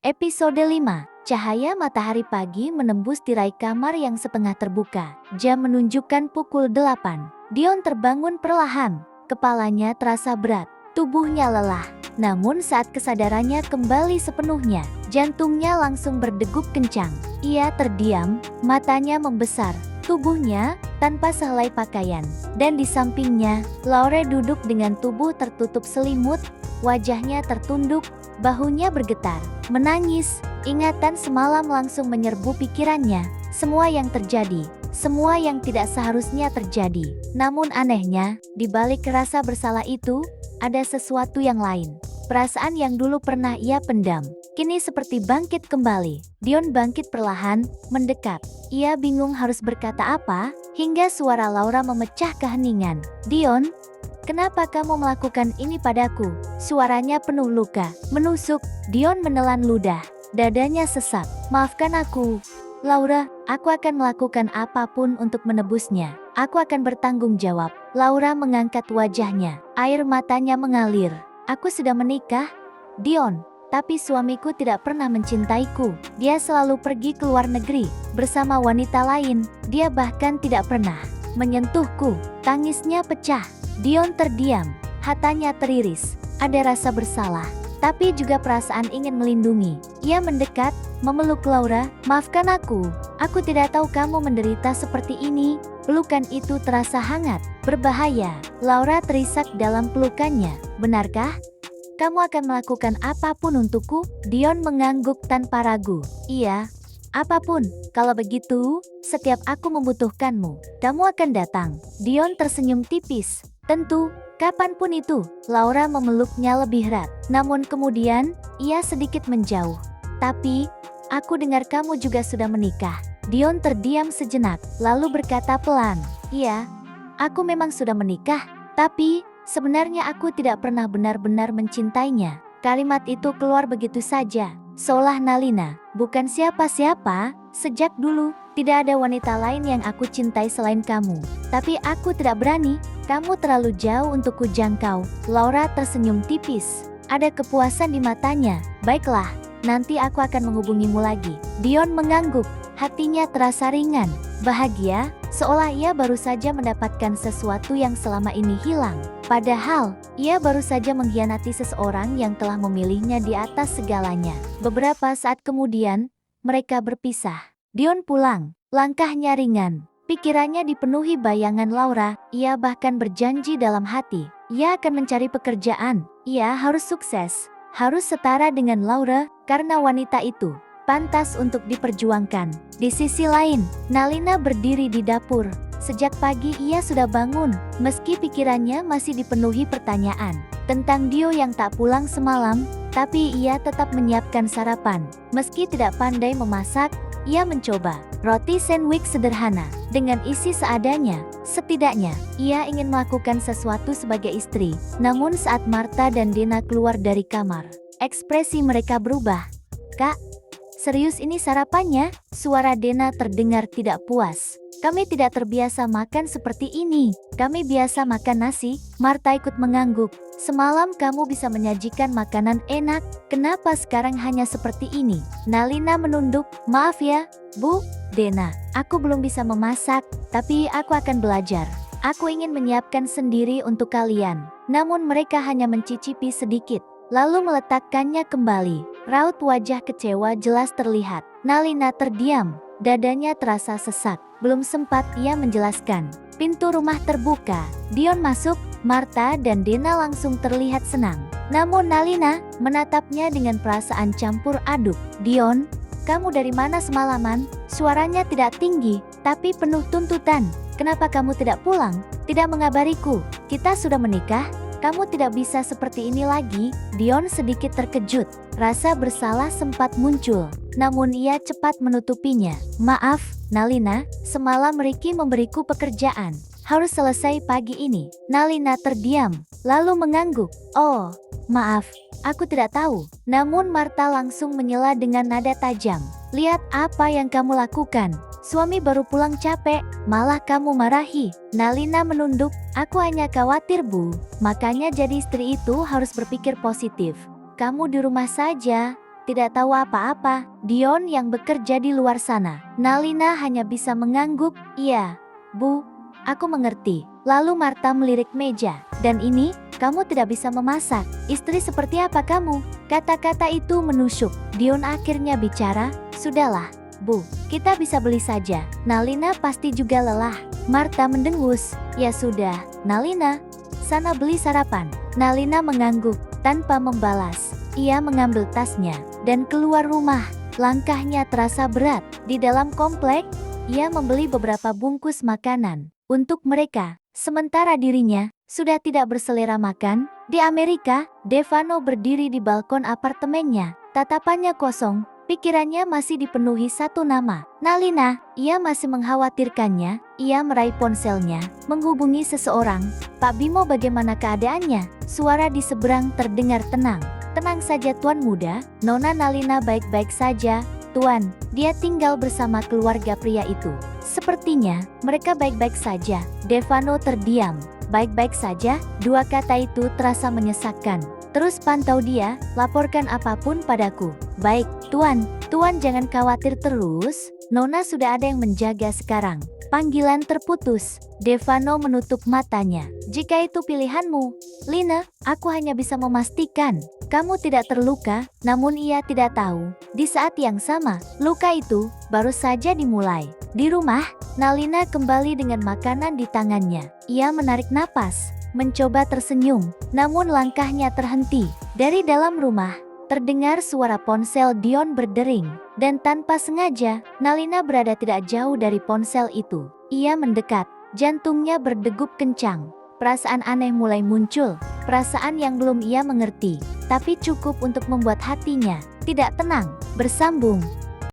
Episode 5. Cahaya matahari pagi menembus tirai kamar yang setengah terbuka. Jam menunjukkan pukul 8. Dion terbangun perlahan. Kepalanya terasa berat. Tubuhnya lelah. Namun saat kesadarannya kembali sepenuhnya, jantungnya langsung berdegup kencang. Ia terdiam, matanya membesar. Tubuhnya tanpa sehelai pakaian. Dan di sampingnya, Laure duduk dengan tubuh tertutup selimut, wajahnya tertunduk, bahunya bergetar, menangis. Ingatan semalam langsung menyerbu pikirannya. Semua yang terjadi, semua yang tidak seharusnya terjadi. Namun anehnya, di balik rasa bersalah itu, ada sesuatu yang lain. Perasaan yang dulu pernah ia pendam, kini seperti bangkit kembali. Dion bangkit perlahan, mendekat. Ia bingung harus berkata apa, hingga suara Laura memecah keheningan. "Dion, kenapa kamu melakukan ini padaku?" Suaranya penuh luka, menusuk. Dion menelan ludah. Dadanya sesak. "Maafkan aku, Laura, aku akan melakukan apapun untuk menebusnya. Aku akan bertanggung jawab." Laura mengangkat wajahnya. Air matanya mengalir. "Aku sudah menikah, Dion. Tapi suamiku tidak pernah mencintaiku. Dia selalu pergi ke luar negeri, bersama wanita lain. Dia bahkan tidak pernah menyentuhku." Tangisnya pecah. Dion terdiam. Hatanya teriris. Ada rasa bersalah, tapi juga perasaan ingin melindungi. Ia mendekat, memeluk Laura. "Maafkan aku. Aku tidak tahu kamu menderita seperti ini." Pelukan itu terasa hangat, berbahaya. Laura terisak dalam pelukannya. "Benarkah? Kamu akan melakukan apapun untukku?" Dion mengangguk tanpa ragu. "Iya, apapun. Kalau begitu, setiap aku membutuhkanmu, kamu akan datang." Dion tersenyum tipis. "Tentu, kapanpun itu." Laura memeluknya lebih erat. Namun kemudian, ia sedikit menjauh. "Tapi, aku dengar kamu juga sudah menikah." Dion terdiam sejenak, lalu berkata pelan, "Iya, aku memang sudah menikah, tapi sebenarnya aku tidak pernah benar-benar mencintainya." Kalimat itu keluar begitu saja, seolah nalina, "Bukan siapa-siapa, sejak dulu, tidak ada wanita lain yang aku cintai selain kamu. Tapi aku tidak berani, kamu terlalu jauh untuk kujangkau." Laura tersenyum tipis. Ada kepuasan di matanya. "Baiklah, nanti aku akan menghubungimu lagi." Dion mengangguk. Hatinya terasa ringan, bahagia, seolah ia baru saja mendapatkan sesuatu yang selama ini hilang. Padahal, ia baru saja mengkhianati seseorang yang telah memilihnya di atas segalanya. Beberapa saat kemudian, mereka berpisah. Dion pulang, langkahnya ringan. Pikirannya dipenuhi bayangan Laura. Ia bahkan berjanji dalam hati, ia akan mencari pekerjaan. Ia harus sukses, harus setara dengan Laura, karena wanita itu pantas untuk diperjuangkan. Di sisi lain, Nalina berdiri di dapur. Sejak pagi ia sudah bangun, meski pikirannya masih dipenuhi pertanyaan tentang Dio yang tak pulang semalam, tapi ia tetap menyiapkan sarapan. Meski tidak pandai memasak, ia mencoba roti sandwich sederhana dengan isi seadanya. Setidaknya, ia ingin melakukan sesuatu sebagai istri. Namun saat Martha dan Dena keluar dari kamar, ekspresi mereka berubah. "Kak, serius ini sarapannya?" Suara Dena terdengar tidak puas. "Kami tidak terbiasa makan seperti ini. Kami biasa makan nasi." Martha ikut mengangguk. "Semalam kamu bisa menyajikan makanan enak, kenapa sekarang hanya seperti ini?" Nalina menunduk. "Maaf ya, Bu, Dena, aku belum bisa memasak, tapi aku akan belajar. Aku ingin menyiapkan sendiri untuk kalian." Namun mereka hanya mencicipi sedikit, lalu meletakkannya kembali. Raut wajah kecewa jelas terlihat. Nalina terdiam, dadanya terasa sesak. Belum sempat ia menjelaskan, pintu rumah terbuka. Dion masuk, Martha dan Dena langsung terlihat senang. Namun Nalina menatapnya dengan perasaan campur aduk. "Dion, kamu dari mana semalaman?" Suaranya tidak tinggi, tapi penuh tuntutan. "Kenapa kamu tidak pulang? Tidak mengabariku? Kita sudah menikah. Kamu tidak bisa seperti ini lagi." Dion sedikit terkejut. Rasa bersalah sempat muncul, namun ia cepat menutupinya. "Maaf, Nalina, semalam Ricky memberiku pekerjaan. Harus selesai pagi ini." Nalina terdiam, lalu mengangguk. "Oh, maaf, aku tidak tahu." Namun Martha langsung menyela dengan nada tajam. "Lihat apa yang kamu lakukan. Suami baru pulang capek, malah kamu marahi." Nalina menunduk. "Aku hanya khawatir, Bu. Makanya jadi istri itu harus berpikir positif. Kamu di rumah saja, tidak tahu apa-apa. Dion yang bekerja di luar sana. Nalina hanya bisa mengangguk. Iya, Bu, aku mengerti. Lalu Marta melirik meja. Dan ini, kamu tidak bisa memasak. Istri seperti apa kamu? Kata-kata itu menusuk. Dion akhirnya bicara, sudahlah, Bu, kita bisa beli saja. Nalina pasti juga lelah. Marta mendengus. Ya sudah, Nalina, sana beli sarapan. Nalina mengangguk, tanpa membalas. Ia mengambil tasnya, dan keluar rumah. Langkahnya terasa berat. Di dalam komplek, ia membeli beberapa bungkus makanan untuk mereka. Sementara dirinya sudah tidak berselera makan. Di Amerika, Devano berdiri di balkon apartemennya. Tatapannya kosong, pikirannya masih dipenuhi satu nama, Nalina. Ia masih mengkhawatirkannya. Ia meraih ponselnya, menghubungi seseorang. Pak Bimo, bagaimana keadaannya? Suara di seberang terdengar tenang. Tenang saja Tuan muda, Nona Nalina baik-baik saja, Tuan. Dia tinggal bersama keluarga pria itu. Sepertinya, mereka baik-baik saja. Devano terdiam. Baik-baik saja, dua kata itu terasa menyesakkan. Terus pantau dia, laporkan apapun padaku. Baik, Tuan. Tuan jangan khawatir terus, Nona sudah ada yang menjaga sekarang. Panggilan terputus. Devano menutup matanya. Jika itu pilihanmu, Lina, aku hanya bisa memastikan kamu tidak terluka. Namun ia tidak tahu, di saat yang sama, luka itu baru saja dimulai. Di rumah, Nalina kembali dengan makanan di tangannya. Ia menarik napas, mencoba tersenyum, namun langkahnya terhenti. Dari dalam rumah, terdengar suara ponsel Dion berdering, dan tanpa sengaja, Nalina berada tidak jauh dari ponsel itu. Ia mendekat, jantungnya berdegup kencang. Perasaan aneh mulai muncul, perasaan yang belum ia mengerti, tapi cukup untuk membuat hatinya tidak tenang. Bersambung.